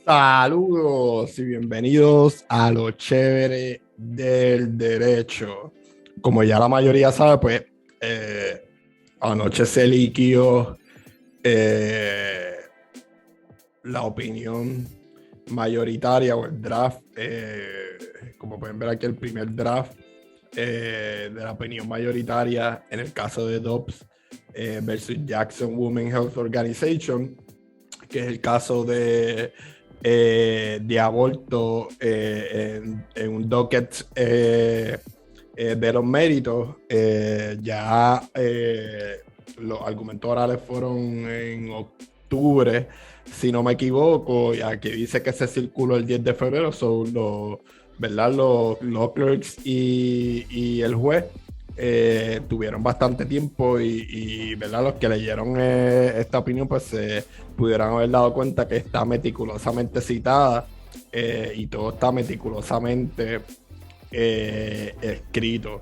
Saludos y bienvenidos a lo chévere del derecho. Como ya la mayoría sabe, pues eh, anoche se liquió eh, la opinión mayoritaria o el draft. Como pueden ver aquí, el primer draft de la opinión mayoritaria en el caso de Dobbs versus Jackson Women's Health Organization, que es el caso de aborto en un docket de los méritos. Los argumentos orales fueron en octubre, si no me equivoco, ya que dice que se circuló el 10 de febrero, son ¿verdad? Los clerks y el juez tuvieron bastante tiempo y ¿verdad? Los que leyeron esta opinión pues se pudieran haber dado cuenta que está meticulosamente citada y todo está meticulosamente escrito.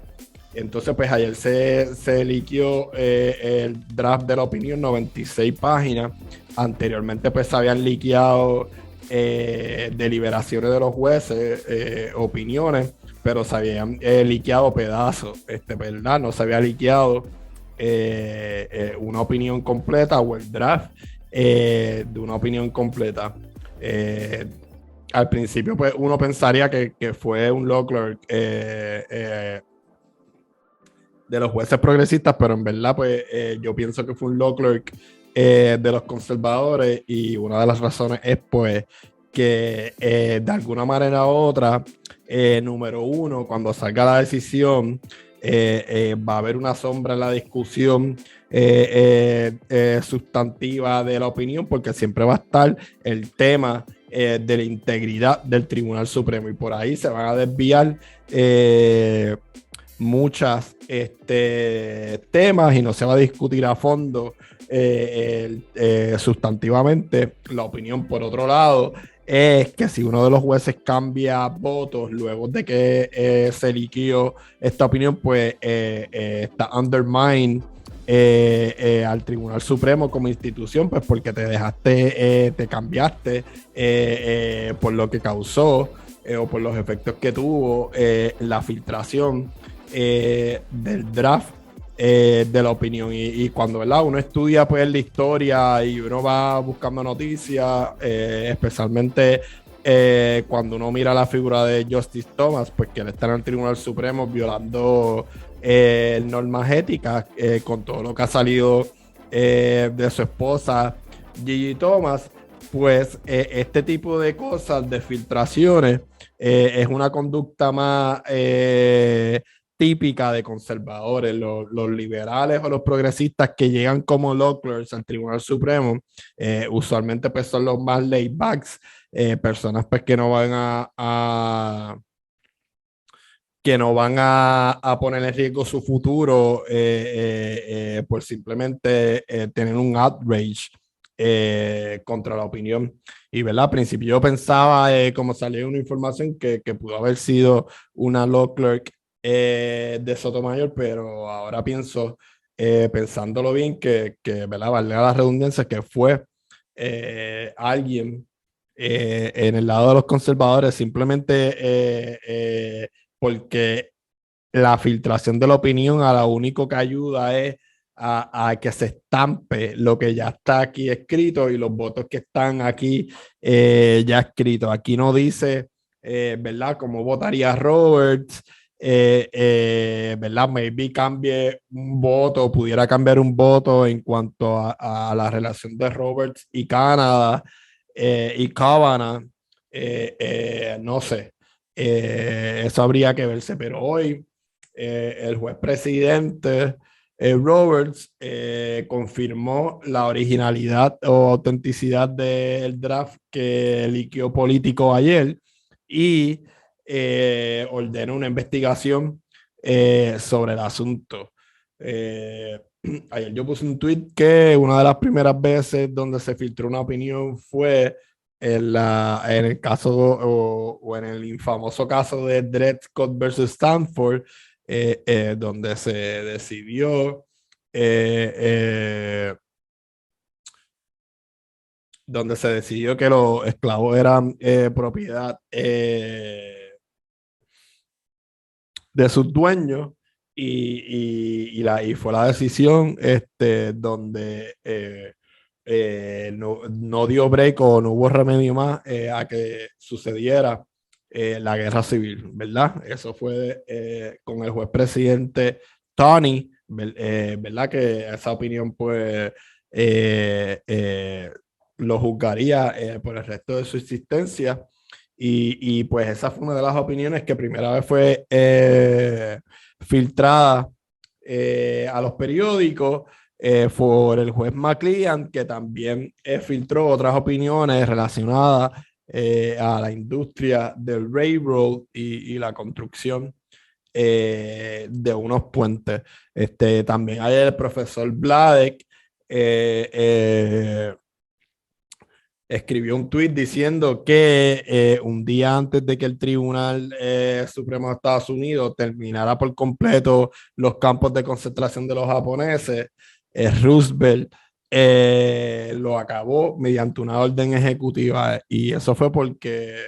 Entonces pues ayer se liquió el draft de la opinión, 96 páginas. Anteriormente pues se habían liqueado deliberaciones de los jueces, opiniones, pero se habían liqueado pedazos, ¿verdad? No se había liqueado una opinión completa o el draft de una opinión completa. Al principio, pues uno pensaría que fue un law clerk de los jueces progresistas, pero en verdad, pues yo pienso que fue un law clerk de los conservadores, y una de las razones es pues que de alguna manera u otra, número uno, cuando salga la decisión, va a haber una sombra en la discusión sustantiva de la opinión, porque siempre va a estar el tema de la integridad del Tribunal Supremo, y por ahí se van a desviar muchas temas y no se va a discutir a fondo sustantivamente la opinión. Por otro lado, es que si uno de los jueces cambia votos luego de que se liquió esta opinión, pues está undermine al Tribunal Supremo como institución, pues porque te dejaste, te cambiaste por lo que causó o por los efectos que tuvo la filtración del draft de la opinión. Y cuando, ¿verdad?, uno estudia pues la historia y uno va buscando noticias, especialmente cuando uno mira la figura de Justice Thomas, pues que él está en el Tribunal Supremo violando normas éticas, con todo lo que ha salido de su esposa Gigi Thomas, pues este tipo de cosas, de filtraciones, es una conducta más típica de conservadores. Los liberales o los progresistas que llegan como law clerks al Tribunal Supremo, usualmente pues son los más laid backs, personas pues que no van a poner en riesgo su futuro por simplemente tener un outrage contra la opinión. Y, ¿verdad? Al principio yo pensaba, como salió una información, que pudo haber sido una law clerk de Sotomayor, pero ahora pienso, pensándolo bien, que ¿verdad?, valga la redundancia, que fue alguien en el lado de los conservadores, simplemente porque la filtración de la opinión a lo único que ayuda es a que se estampe lo que ya está aquí escrito y los votos que están aquí ya escritos. Aquí no dice, ¿verdad?, cómo votaría Roberts, ¿verdad? Maybe cambie un voto, pudiera cambiar un voto en cuanto a la relación de Roberts y Canadá y Kavanaugh, no sé. Eso habría que verse, pero hoy el juez presidente Roberts confirmó la originalidad o autenticidad del draft que liquió Político ayer, y ordenó una investigación sobre el asunto. Ayer yo puse un tweet que una de las primeras veces donde se filtró una opinión fue en el caso o en el infamoso caso de Dred Scott versus Stanford, donde se decidió eh, donde se decidió que los esclavos eran propiedad de sus dueños y fue la decisión donde no dio break o no hubo remedio más a que sucediera la guerra civil, ¿verdad? Eso fue con el juez presidente Tony, ¿verdad? Que esa opinión pues eh, eh, lo juzgaría por el resto de su existencia. Pues esa fue una de las opiniones que primera vez fue filtrada a los periódicos por el juez McLean, que también filtró otras opiniones relacionadas a la industria del railroad y la construcción de unos puentes. También hay el profesor Vladek, eh, eh, escribió un tuit diciendo que un día antes de que el Tribunal Supremo de Estados Unidos terminara por completo los campos de concentración de los japoneses, Roosevelt lo acabó mediante una orden ejecutiva y eso fue porque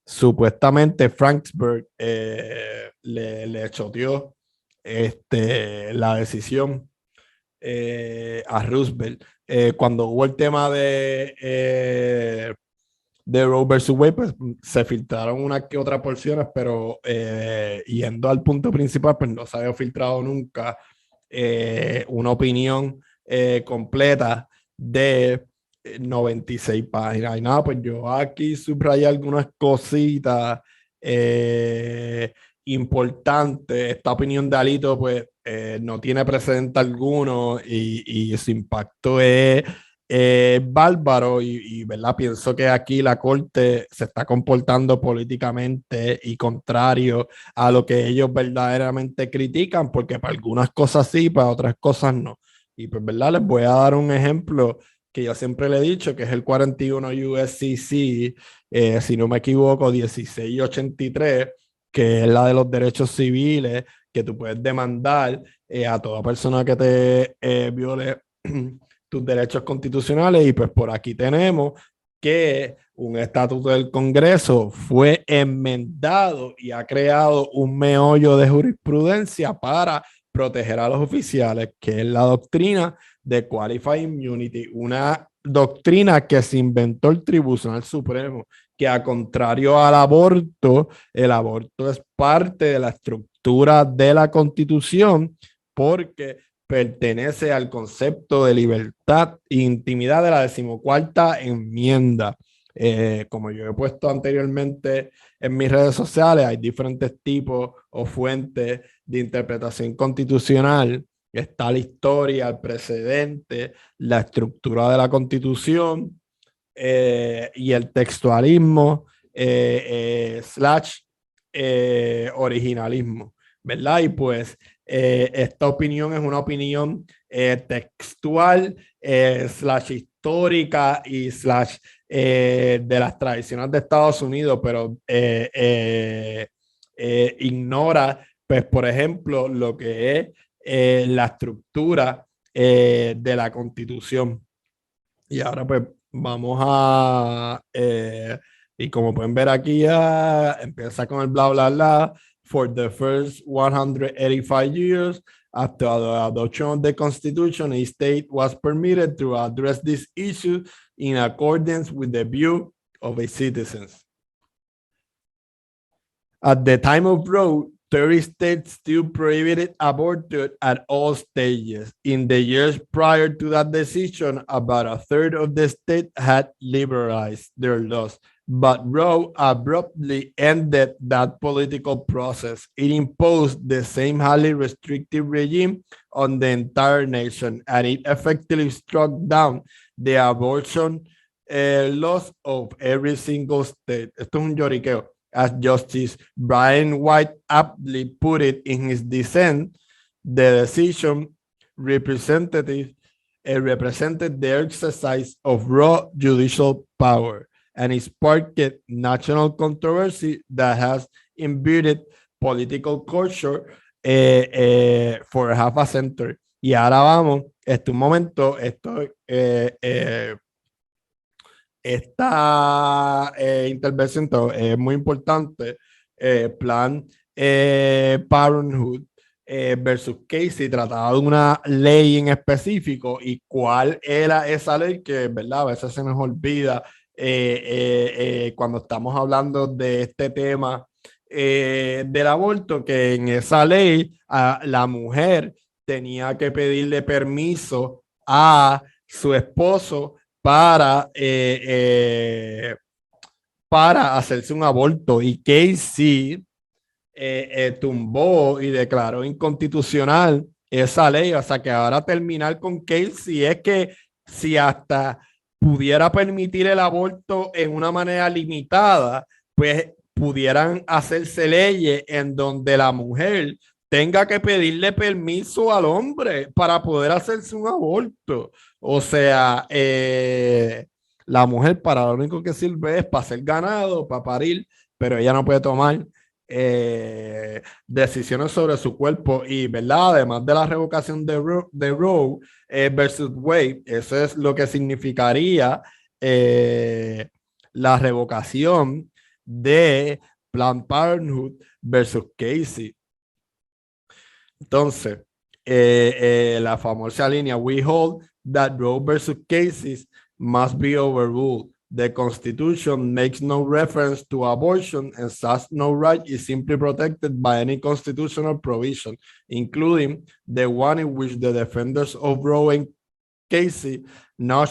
supuestamente Franksburg le choteó la decisión a Roosevelt. Cuando hubo el tema de Roe versus Wade, pues se filtraron unas que otras porciones, pero yendo al punto principal, pues no se había filtrado nunca una opinión completa de 96 páginas. Y nada, pues yo aquí subrayé algunas cositas eh, importantes. Esta opinión de Alito, pues no tiene precedente alguno y su impacto es bárbaro ¿verdad? Pienso que aquí la corte se está comportando políticamente y contrario a lo que ellos verdaderamente critican, porque para algunas cosas sí, para otras cosas no. Y pues, ¿verdad? Les voy a dar un ejemplo que yo siempre le he dicho, que es el 41 USCC, si no me equivoco, 1683, que es la de los derechos civiles, que tú puedes demandar a toda persona que te viole tus derechos constitucionales. Y pues por aquí tenemos que un estatuto del Congreso fue enmendado y ha creado un meollo de jurisprudencia para proteger a los oficiales, que es la doctrina de Qualified Immunity, una doctrina que se inventó el Tribunal Supremo, que a contrario al aborto, el aborto es parte de la estructura de la Constitución porque pertenece al concepto de libertad e intimidad de la 14ª enmienda. Como yo he puesto anteriormente en mis redes sociales, hay diferentes tipos o fuentes de interpretación constitucional. Está la historia, el precedente, la estructura de la Constitución y el textualismo slash originalismo, ¿verdad? Y pues esta opinión es una opinión textual slash histórica y slash de las tradiciones de Estados Unidos, pero ignora, pues, por ejemplo, lo que es la estructura de la Constitución. Y ahora pues vamos y como pueden ver aquí ya empieza con el bla bla bla. For the first 185 years after the adoption of the Constitution, a state was permitted to address this issue in accordance with the view of its citizens. At the time of Roe, 30 states still prohibited abortion at all stages. In the years prior to that decision, about a third of the states had liberalized their laws. But Roe abruptly ended that political process. It imposed the same highly restrictive regime on the entire nation, and it effectively struck down the abortion laws of every single state. Esto es un lloriqueo. As Justice Brian White aptly put it in his dissent, the decision represented the exercise of raw judicial power, and it sparked national controversy that has embedded political culture for half a century. Y ahora vamos, un momento, esta intervención es muy importante. Plan Parenthood versus Casey trataba de una ley en específico y cuál era esa ley que, ¿verdad? A veces se nos olvida cuando estamos hablando de este tema del aborto, que en esa ley la mujer tenía que pedirle permiso a su esposo para hacerse un aborto. Y Casey tumbó y declaró inconstitucional esa ley. O sea que ahora terminar con Casey es que si hasta pudiera permitir el aborto en una manera limitada, pues pudieran hacerse leyes en donde la mujer tenga que pedirle permiso al hombre para poder hacerse un aborto. O sea, la mujer para lo único que sirve es para ser ganado, para parir, pero ella no puede tomar decisiones sobre su cuerpo y, ¿verdad? Además de la revocación de Roe versus Wade, eso es lo que significaría la revocación de Planned Parenthood versus Casey. Entonces, la famosa línea, we hold that Roe versus Casey must be overruled. The Constitution makes no reference to abortion, and such no right is simply protected by any constitutional provision, including the one in which the defenders of Roe and Casey now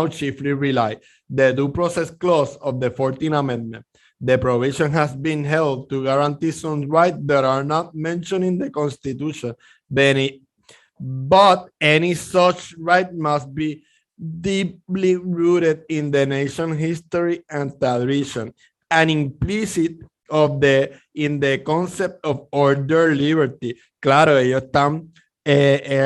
chiefly rely, the Due Process Clause of the 14th Amendment. The provision has been held to guarantee some rights that are not mentioned in the Constitution, but any such right must be deeply rooted in the nation's history and tradition, and implicit in the concept of order liberty. Claro, ellos están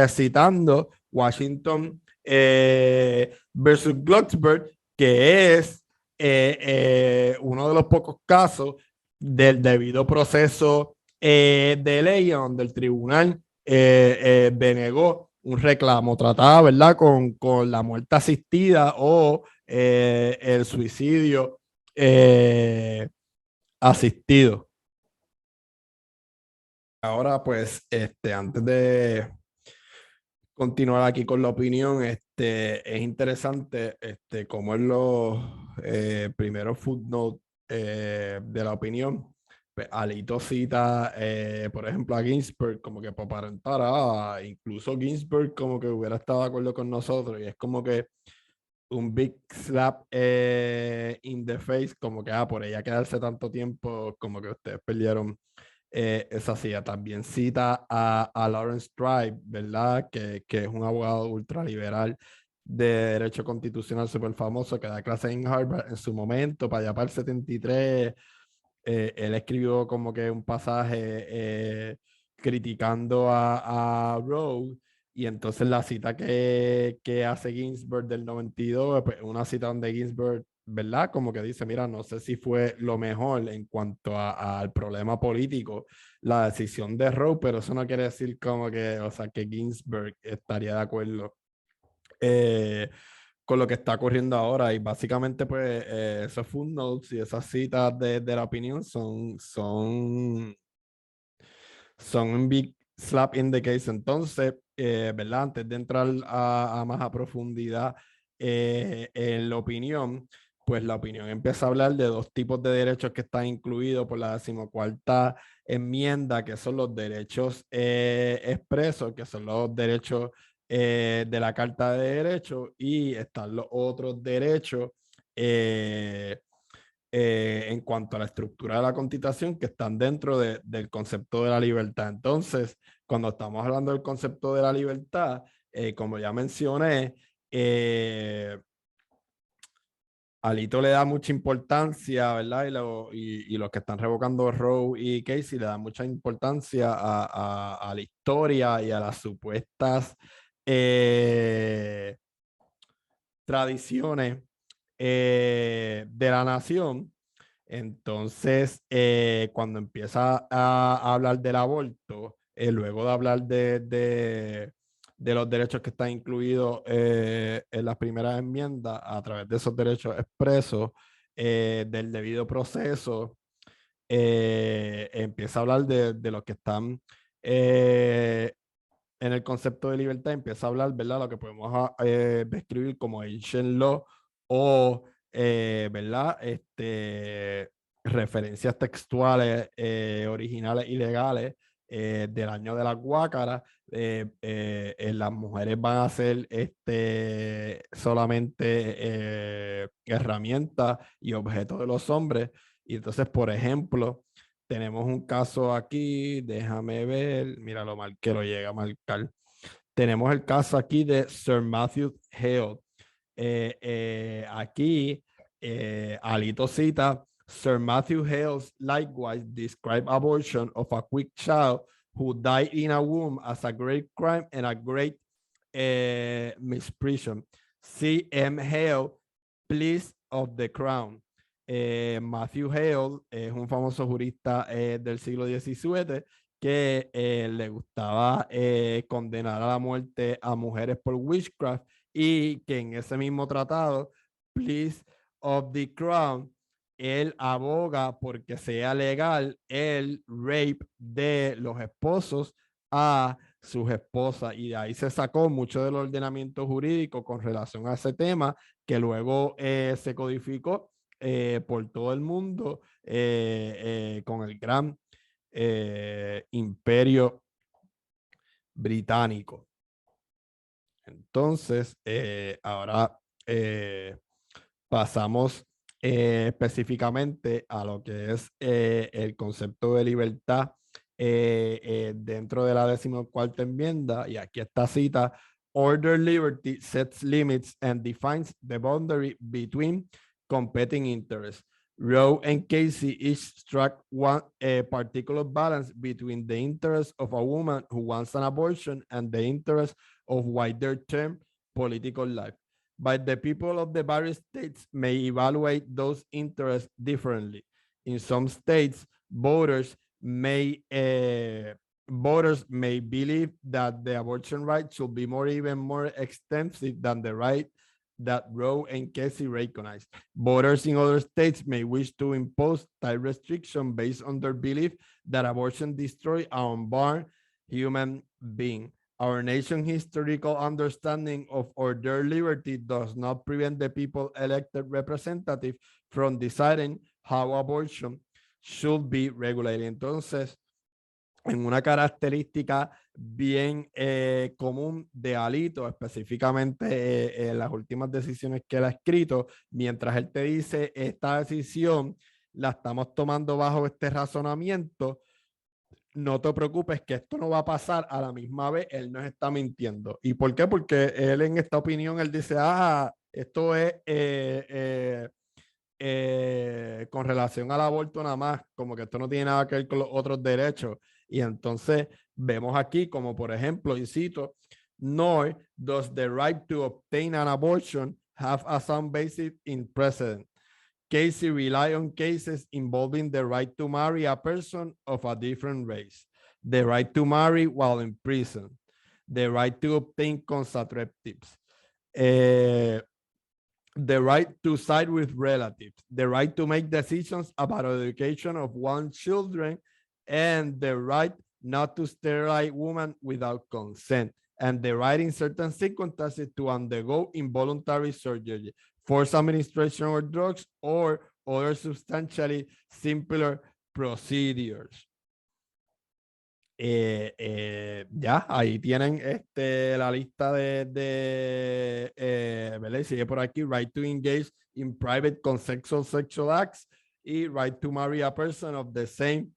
citando Washington versus Glucksberg, que es uno de los pocos casos del debido proceso de ley donde el tribunal denegó un reclamo, trataba, ¿verdad?, con la muerte asistida o el suicidio asistido. Ahora, pues, antes de continuar aquí con la opinión, es interesante cómo en los primeros footnotes de la opinión, pues, Alito cita, por ejemplo, a Ginsburg como que para aparentar, incluso Ginsburg como que hubiera estado de acuerdo con nosotros, y es como que un big slap in the face, como que por ella quedarse tanto tiempo, como que ustedes perdieron esa silla. También cita a Lawrence Tribe, ¿verdad? Que es un abogado ultraliberal de derecho constitucional súper famoso que da clases en Harvard en su momento, para allá para el 73. Él escribió como que un pasaje criticando a Roe, y entonces la cita que hace Ginsburg del 92, pues una cita donde Ginsburg, ¿verdad? Como que dice, mira, no sé si fue lo mejor en cuanto al problema político, la decisión de Roe, pero eso no quiere decir como que, o sea, que Ginsburg estaría de acuerdo con lo que está ocurriendo ahora. Y básicamente, pues, esos footnotes y esas citas de la opinión son un big slap in the case. Entonces, ¿verdad? Antes de entrar a más a profundidad en la opinión, pues la opinión empieza a hablar de dos tipos de derechos que están incluidos por la 14ª enmienda, que son los derechos expresos, que son los derechos de la Carta de Derechos, y están los otros derechos en cuanto a la estructura de la Constitución, que están dentro del concepto de la libertad. Entonces, cuando estamos hablando del concepto de la libertad, como ya mencioné, Alito le da mucha importancia, ¿verdad? Y los que están revocando Roe y Casey le dan mucha importancia a la historia y a las supuestas tradiciones de la nación. Entonces, cuando empieza a hablar del aborto, luego de hablar de los derechos que están incluidos en las primeras enmiendas a través de esos derechos expresos, del debido proceso, empieza a hablar de los que están en el concepto de libertad, empieza a hablar, ¿verdad? Lo que podemos describir como ancient law o, ¿verdad? Referencias textuales originales y legales del año de las guácaras. Las mujeres van a ser solamente herramientas y objetos de los hombres. Y entonces, por ejemplo, tenemos un caso aquí, déjame ver, mira lo mal que lo llega a marcar. Tenemos el caso aquí de Sir Matthew Hale. Aquí, Alito cita, Sir Matthew Hales likewise described abortion of a quick child who died in a womb as a great crime and a great misprision. C. M. Hale, pleas of the crown. Matthew Hale es un famoso jurista del siglo XVII que le gustaba condenar a la muerte a mujeres por witchcraft y que en ese mismo tratado, Pleas of the Crown, él aboga porque sea legal el rape de los esposos a sus esposas y de ahí se sacó mucho del ordenamiento jurídico con relación a ese tema que luego se codificó por todo el mundo con el gran imperio británico. Entonces, ahora pasamos específicamente a lo que es el concepto de libertad dentro de la 14ª enmienda, y aquí está cita: Order liberty sets limits and defines the boundary between competing interests. Roe and Casey each struck one particular balance between the interest of a woman who wants an abortion and the interest of wider term political life. But the people of the various states may evaluate those interests differently. In some states, voters may believe that the abortion right should be even more extensive than the right that Roe and Casey recognized. Voters in other states may wish to impose type restriction based on their belief that abortion destroys an unborn human being. Our nation's historical understanding of order liberty does not prevent the people elected representative from deciding how abortion should be regulated. Entonces, en una característica bien común de Alito, específicamente en las últimas decisiones que él ha escrito, mientras él te dice esta decisión la estamos tomando bajo este razonamiento, no te preocupes que esto no va a pasar a la misma vez, él nos está mintiendo. ¿Y por qué? Porque él en esta opinión, él dice, esto es con relación al aborto nada más, como que esto no tiene nada que ver con los otros derechos. Y entonces vemos aquí como por ejemplo, y cito, nor does the right to obtain an abortion have a sound basis in precedent. Casey rely on cases involving the right to marry a person of a different race, the right to marry while in prison, the right to obtain contraceptives, the right to side with relatives, the right to make decisions about education of one's children, and the right not to sterilize women without consent, and the right in certain circumstances to undergo involuntary surgery, forced administration of drugs, or other substantially simpler procedures. Ya, ahí tienen la lista ¿verdad? Sigue por aquí, right to engage in private consensual sexual acts y right to marry a person of the same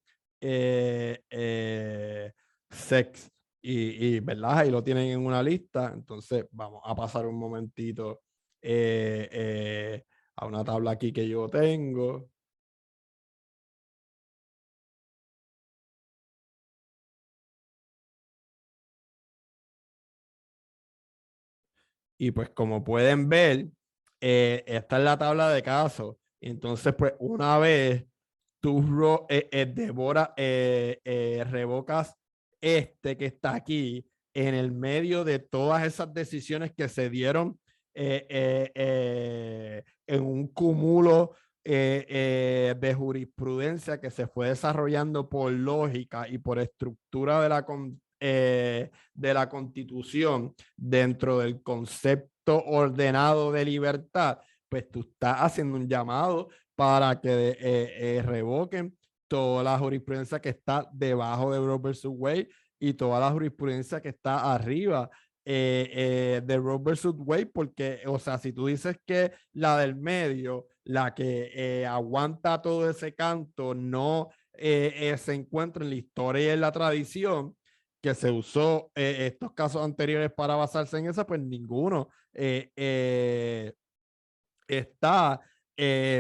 sex. ¿Verdad? Ahí lo tienen en una lista. Entonces vamos a pasar un momentito a una tabla aquí que yo tengo. Y pues como pueden ver, esta es la tabla de casos. Entonces, pues una vez tú revocas que está aquí, en el medio de todas esas decisiones que se dieron en un cúmulo de jurisprudencia que se fue desarrollando por lógica y por estructura de la Constitución dentro del concepto ordenado de libertad, pues tú estás haciendo un llamado para que revoquen toda la jurisprudencia que está debajo de Roe versus Wade y toda la jurisprudencia que está arriba de Roe versus Wade, porque, o sea, si tú dices que la del medio, la que aguanta todo ese canto, no se encuentra en la historia y en la tradición que se usó estos casos anteriores para basarse en esa, pues ninguno está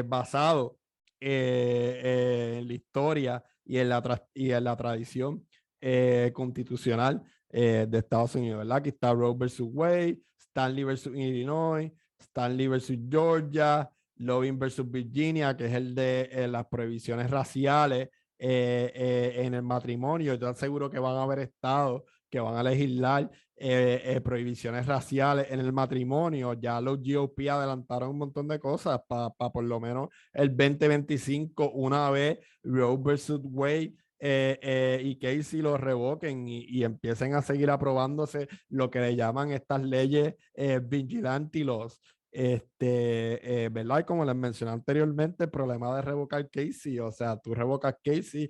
basado en la historia y en la tradición constitucional de Estados Unidos, ¿verdad? Aquí está Roe versus Wade, Stanley versus Illinois, Stanley versus Georgia, Loving versus Virginia, que es el de las prohibiciones raciales en el matrimonio. Yo aseguro que van a haber estados que van a legislar prohibiciones raciales en el matrimonio. Ya los GOP adelantaron un montón de cosas para por lo menos el 2025, una vez Roe versus Wade y Casey lo revoquen y empiecen a seguir aprobándose lo que le llaman estas leyes vigilante laws. ¿Verdad? Y como les mencioné anteriormente, el problema de revocar Casey, o sea, tú revocas Casey,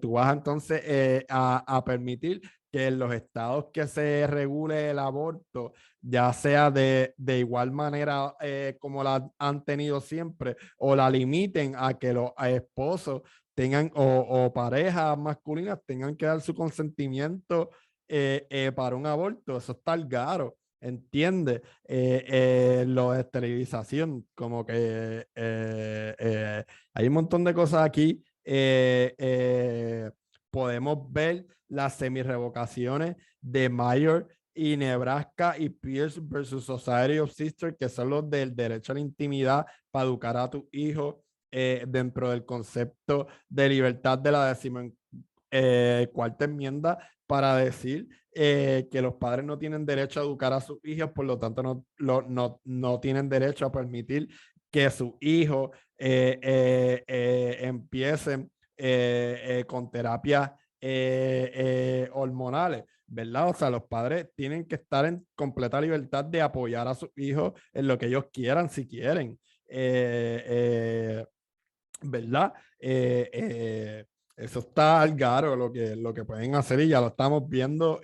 tú vas entonces a permitir que en los estados que se regule el aborto, ya sea de igual manera como la han tenido siempre, o la limiten a que los esposos tengan o parejas masculinas tengan que dar su consentimiento para un aborto. Eso está al garo. ¿Entiendes? Lo de esterilización, como que hay un montón de cosas aquí. Podemos ver las semi-revocaciones de Mayor y Nebraska y Pierce versus Society of Sisters, que son los del derecho a la intimidad para educar a tu hijo dentro del concepto de libertad de la cuarta enmienda, para decir que los padres no tienen derecho a educar a sus hijos, por lo tanto no tienen derecho a permitir que sus hijos empiecen con terapias hormonales, ¿verdad? O sea, los padres tienen que estar en completa libertad de apoyar a sus hijos en lo que ellos quieran, si quieren. ¿Verdad? Eso está al garo lo que pueden hacer y ya lo estamos viendo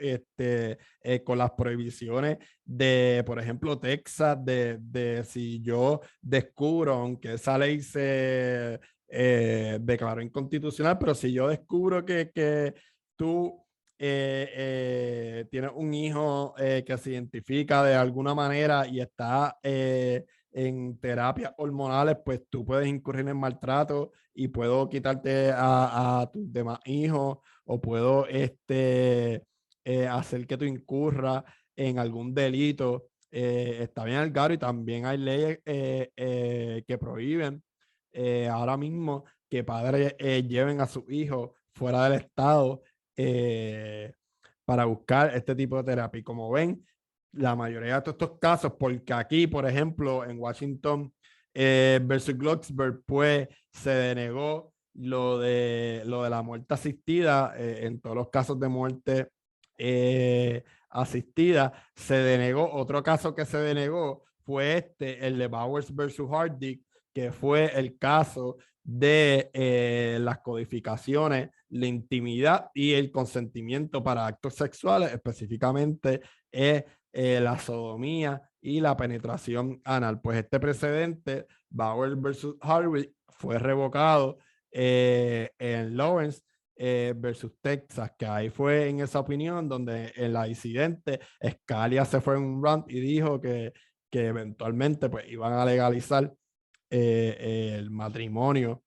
con las prohibiciones de, por ejemplo, Texas, de si yo descubro, aunque esa ley se declaró inconstitucional, pero si yo descubro que tú tienes un hijo que se identifica de alguna manera y está en terapias hormonales, pues tú puedes incurrir en maltrato y puedo quitarte a tus demás hijos o puedo hacer que tú incurras en algún delito. Está bien al garo y también hay leyes que prohíben ahora mismo que padres lleven a sus hijos fuera del estado para buscar este tipo de terapia. Y como ven, la mayoría de todos estos casos, porque aquí, por ejemplo, en Washington versus Glucksberg, pues se denegó lo de la muerte asistida, en todos los casos de muerte asistida, se denegó. Otro caso que se denegó fue el de Bowers versus Hardick, que fue el caso de las codificaciones, la intimidad y el consentimiento para actos sexuales, específicamente la sodomía y la penetración anal. Pues este precedente, Bauer versus Harvey, fue revocado en Lawrence versus Texas, que ahí fue en esa opinión donde en la incidente Scalia se fue en un rant y dijo que eventualmente pues iban a legalizar el matrimonio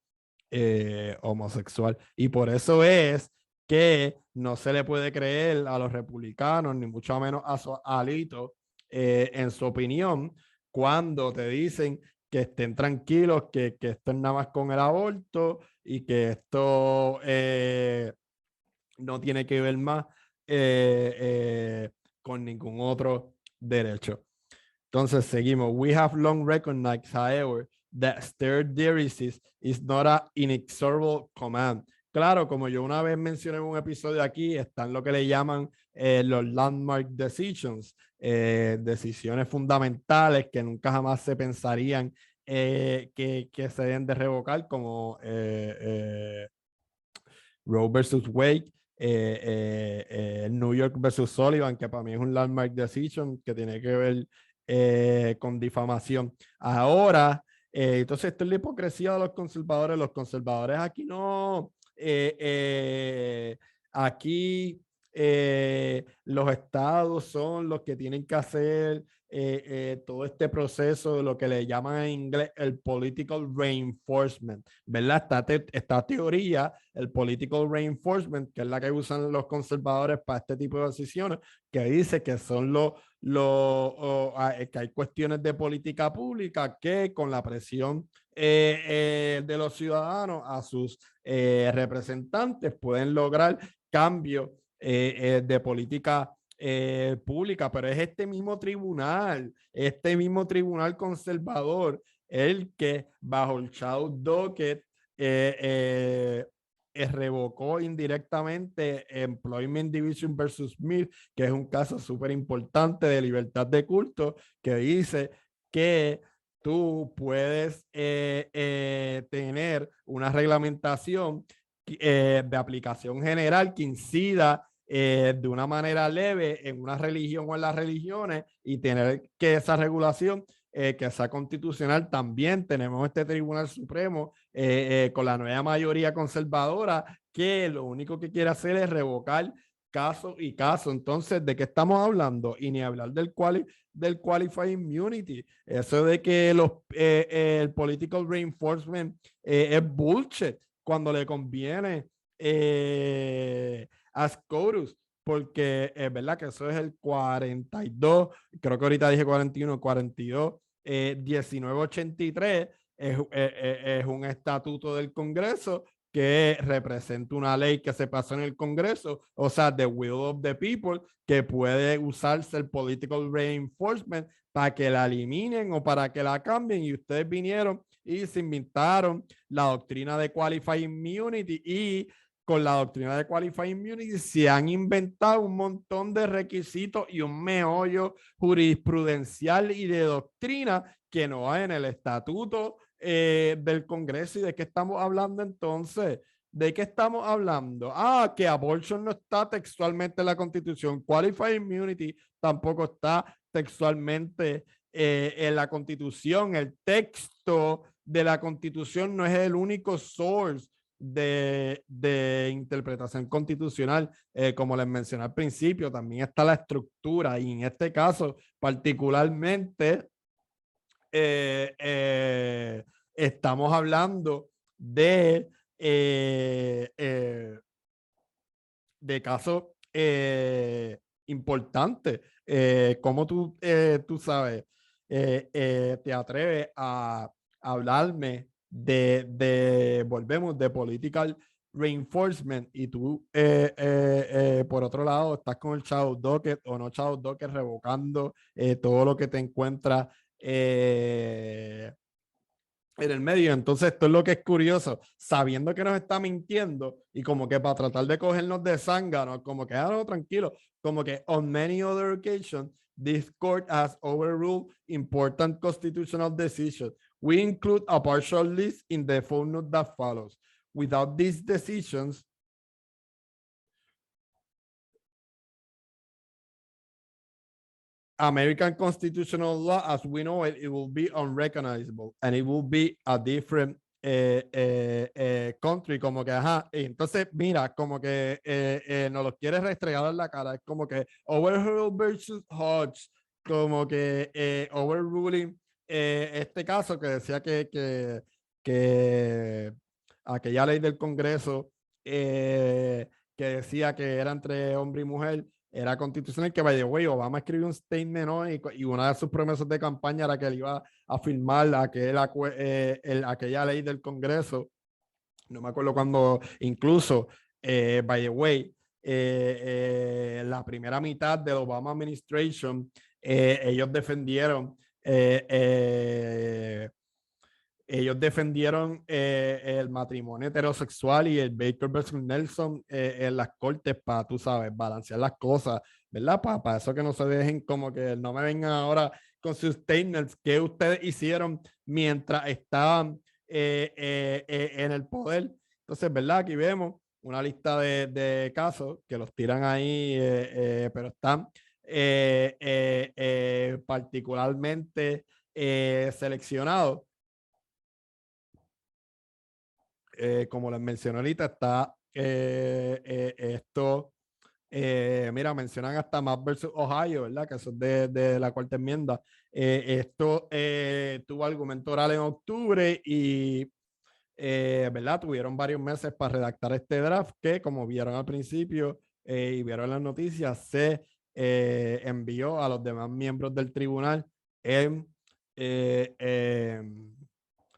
homosexual. Y por eso es que no se le puede creer a los republicanos, ni mucho menos a su alito, en su opinión, cuando te dicen que estén tranquilos, que esto es nada más con el aborto y que esto no tiene que ver más con ningún otro derecho. Entonces seguimos. We have long recognized, however, that stare decisis is not an inexorable command. Claro, como yo una vez mencioné en un episodio aquí, están lo que le llaman los landmark decisions, decisiones fundamentales que nunca jamás se pensarían que se deben de revocar, como Roe versus Wade, New York versus Sullivan, que para mí es un landmark decision que tiene que ver con difamación. Ahora, entonces esto es la hipocresía de los conservadores. Los conservadores aquí no, aquí los estados son los que tienen que hacer todo este proceso de lo que le llaman en inglés el political reinforcement, ¿verdad? Esta teoría, el political reinforcement, que es la que usan los conservadores para este tipo de decisiones, que dice que son que hay cuestiones de política pública que con la presión de los ciudadanos a sus representantes pueden lograr cambios de política pública, pero es este mismo tribunal conservador, el que bajo el Shadow Docket revocó indirectamente Employment Division versus Smith, que es un caso súper importante de libertad de culto, que dice que tú puedes tener una reglamentación de aplicación general que incida de una manera leve en una religión o en las religiones y tener que esa regulación que sea constitucional. También tenemos este Tribunal Supremo con la nueva mayoría conservadora que lo único que quiere hacer es revocar caso y caso. Entonces, ¿de qué estamos hablando? Y ni hablar del qualified immunity. Eso de que el political reinforcement es bullshit cuando le conviene a SCOTUS, porque es verdad que eso es el 42, creo que ahorita dije 41, 42, 1983, es un estatuto del Congreso que representa una ley que se pasó en el Congreso, o sea, the will of the people, que puede usarse el political reinforcement para que la eliminen o para que la cambien, y ustedes vinieron y se inventaron la doctrina de qualified immunity, y con la doctrina de qualified immunity se han inventado un montón de requisitos y un meollo jurisprudencial y de doctrina que no hay en el estatuto del Congreso. ¿Y de qué estamos hablando entonces? ¿De qué estamos hablando? Ah, que abortion no está textualmente en la Constitución. Qualified immunity tampoco está textualmente en la Constitución. El texto de la Constitución no es el único source de interpretación constitucional. Como les mencioné al principio, también está la estructura, y en este caso particularmente estamos hablando eh, eh, de casos importantes. ¿Cómo tú sabes, te atreves a hablarme volvemos, de political reinforcement, y tú, por otro lado, estás con el Shadow Docket o no Shadow Docket revocando todo lo que te encuentras en el medio? Entonces, esto es lo que es curioso, sabiendo que nos está mintiendo y como que para tratar de cogernos de zángano, como que, no, tranquilo, como que on many other occasions, this court has overruled important constitutional decisions. We include a partial list in the footnote that follows. Without these decisions, American constitutional law as we know it, it will be unrecognizable and it will be a different country. Como que, ajá, entonces mira, como que nos lo quiere restregar en la cara. Es como que Overruled versus Hodge, como que overruling este caso que decía que aquella ley del Congreso que decía que era entre hombre y mujer era constitucional, que by the way, Obama escribió un statement hoy, y una de sus promesas de campaña era que él iba a firmar aquella ley del Congreso. No me acuerdo cuando, incluso, by the way, la primera mitad de la Obama administration, ellos defendieron el matrimonio heterosexual y el Baker versus Nelson en las cortes para, tú sabes, balancear las cosas, ¿verdad? Para eso que no se dejen como que no me vengan ahora con sus statements que ustedes hicieron mientras estaban en el poder. Entonces, ¿verdad? Aquí vemos una lista de casos que los tiran ahí, pero están particularmente seleccionados. Como les mencioné ahorita, está esto, mira, mencionan hasta Mapp versus Ohio, ¿verdad? Que eso es de la cuarta enmienda. Esto tuvo argumento oral en octubre y, ¿verdad? Tuvieron varios meses para redactar este draft que, como vieron al principio y vieron las noticias, se envió a los demás miembros del tribunal en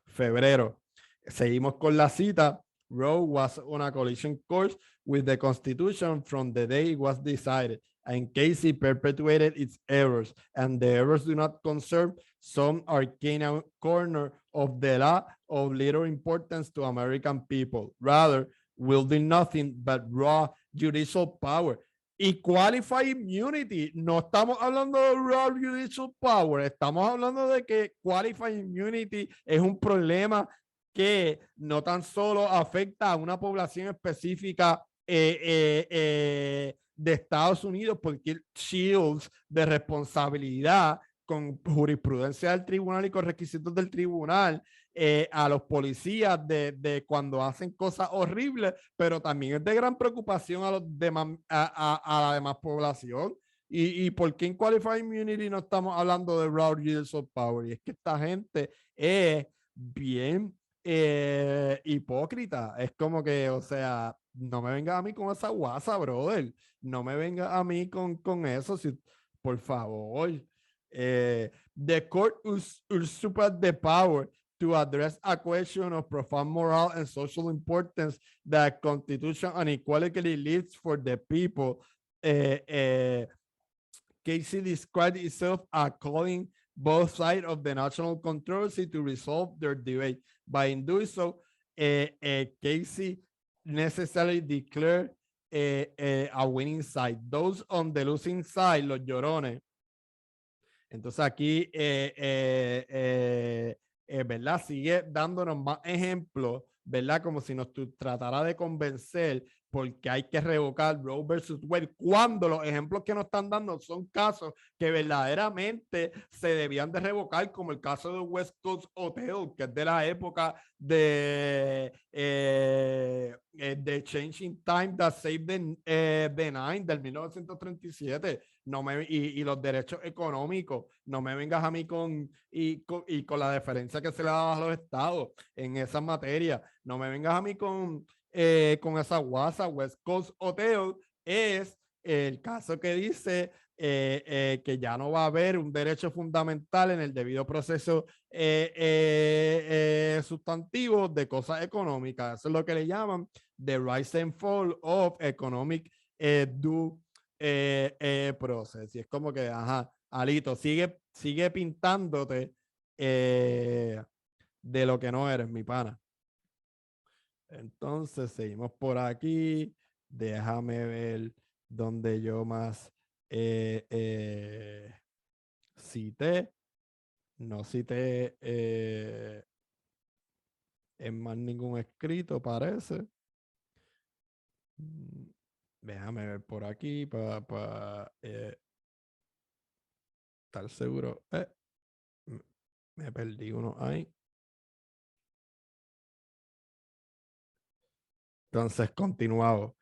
febrero. Seguimos con la cita. Roe was on a collision course with the Constitution from the day it was decided, and Casey perpetuated its errors, and the errors do not concern some arcane corner of the law of little importance to American people, rather wielding nothing but raw judicial power. Y qualified immunity, no estamos hablando de raw judicial power, estamos hablando de que qualified immunity es un problema que no tan solo afecta a una población específica de Estados Unidos, porque shields de responsabilidad con jurisprudencia del tribunal y con requisitos del tribunal a los policías de cuando hacen cosas horribles, pero también es de gran preocupación a los demás, a la demás población. ¿Y por qué en Qualified Immunity no estamos hablando de raw judicial power? Y es que esta gente es bien hipócrita. Es como que, o sea, no me venga a mí con esa guasa, brother. No me venga a mí con eso, si, por favor. The court usurped the power to address a question of profound moral and social importance that Constitution unequivocally leaves for the people. Casey described itself as calling both sides of the national controversy to resolve their debate. By doing so, Casey necessarily declared a winning side. Those on the losing side, los llorones. Entonces aquí, ¿verdad? Sigue dándonos más ejemplos, ¿verdad? Como si nos tratara de convencer porque hay que revocar Roe versus Wade, cuando los ejemplos que nos están dando son casos que verdaderamente se debían de revocar, como el caso de West Coast Hotel, que es de la época de Changing Time That Saved the Nine del 1937. No me, y los derechos económicos, no me vengas a mí con la deferencia que se le da a los estados en esa materia, no me vengas a mí con esa guasa. West Coast Hotel es el caso que dice que ya no va a haber un derecho fundamental en el debido proceso sustantivo de cosas económicas. Eso es lo que le llaman the rise and fall of economic due process. Y es como que, ajá, Alito, sigue pintándote de lo que no eres, mi pana. Entonces, seguimos por aquí. Déjame ver donde yo más cité. No cité en más ningún escrito, parece. Déjame ver por aquí para estar seguro. Me perdí uno ahí. Entonces, continuamos.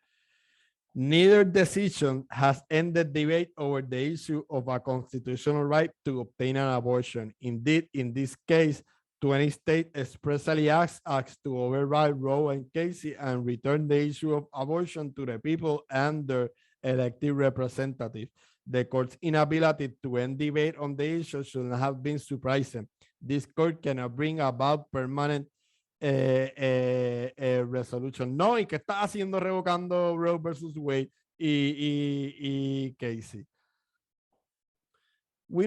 Neither decision has ended debate over the issue of a constitutional right to obtain an abortion. Indeed, in this case, 20 states expressly asked to override Roe and Casey and return the issue of abortion to the people and their elected representatives. The court's inability to end debate on the issue should not have been surprising. This court cannot bring about permanent resolution. No, ¿y qué está haciendo revocando Roe versus Wade? y Casey. We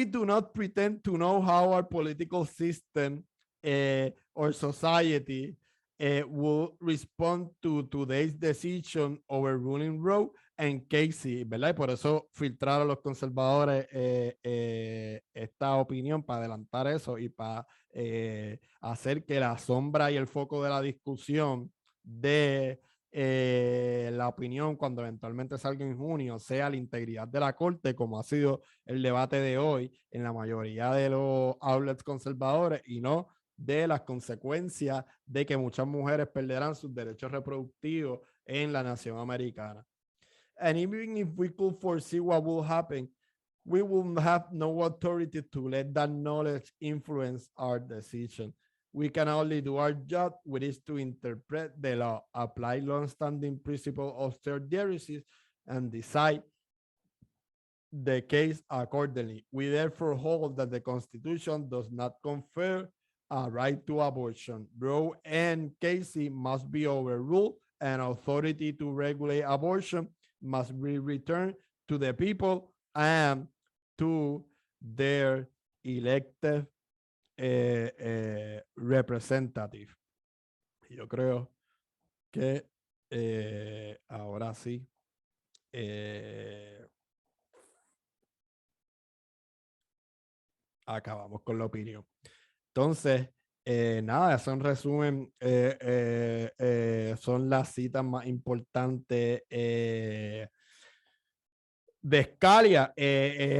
do not pretend to know how our political system or society will respond to today's decision overruling Roe and Casey, ¿verdad? Y por eso filtraron los conservadores esta opinión para adelantar eso y para hacer que la sombra y el foco de la discusión de la opinión cuando eventualmente salga en junio sea la integridad de la corte, como ha sido el debate de hoy en la mayoría de los outlets conservadores, y no de las consecuencias de que muchas mujeres perderán sus derechos reproductivos en la nación americana. And even if we could foresee what will happen, we will have no authority to let that knowledge influence our decision. We can only do our job, which is to interpret the law, apply long-standing principle of third diocese, and decide the case accordingly. We therefore hold that the Constitution does not confer a right to abortion. Roe and Casey must be overruled, and authority to regulate abortion must be returned to the people and to their elected representative. Yo creo que ahora sí acabamos con la opinión. Entonces, nada, eso en resumen son las citas más importantes de Scalia.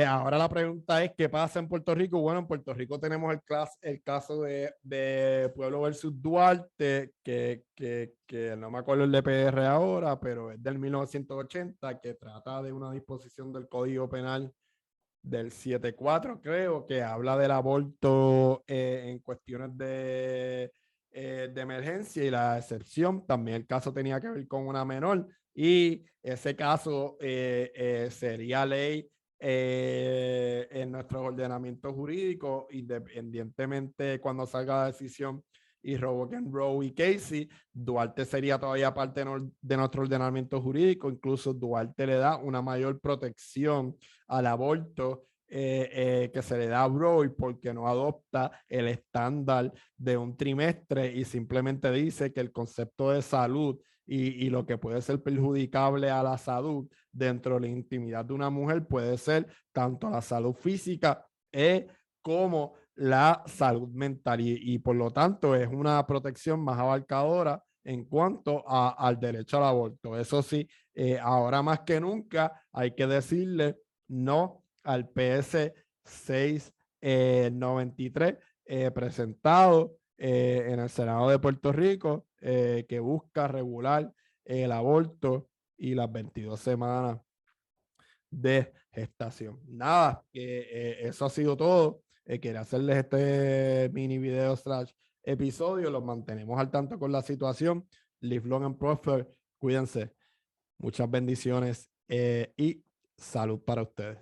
Ahora la pregunta es, ¿qué pasa en Puerto Rico? Bueno, en Puerto Rico tenemos el caso de Pueblo versus Duarte, que no me acuerdo el DPR ahora, pero es del 1980, que trata de una disposición del Código Penal del 7.4, creo, que habla del aborto en cuestiones de emergencia y la excepción. También el caso tenía que ver con una menor y ese caso sería ley en nuestro ordenamiento jurídico, independientemente cuando salga la decisión y revoquen Roe y Casey. Duarte sería todavía parte de nuestro ordenamiento jurídico. Incluso Duarte le da una mayor protección al aborto que se le da a Roe, porque no adopta el estándar de un trimestre y simplemente dice que el concepto de salud y lo que puede ser perjudicable a la salud dentro de la intimidad de una mujer puede ser tanto la salud física como la salud mental, y por lo tanto es una protección más abarcadora en cuanto al derecho al aborto. Eso sí, ahora más que nunca hay que decirle no al PS 693 presentado en el Senado de Puerto Rico, que busca regular el aborto y las 22 semanas de gestación. Nada, eso ha sido todo. Quería hacerles este mini video / episodio. Los mantenemos al tanto con la situación. Live long and prosper. Cuídense. Muchas bendiciones y salud para ustedes.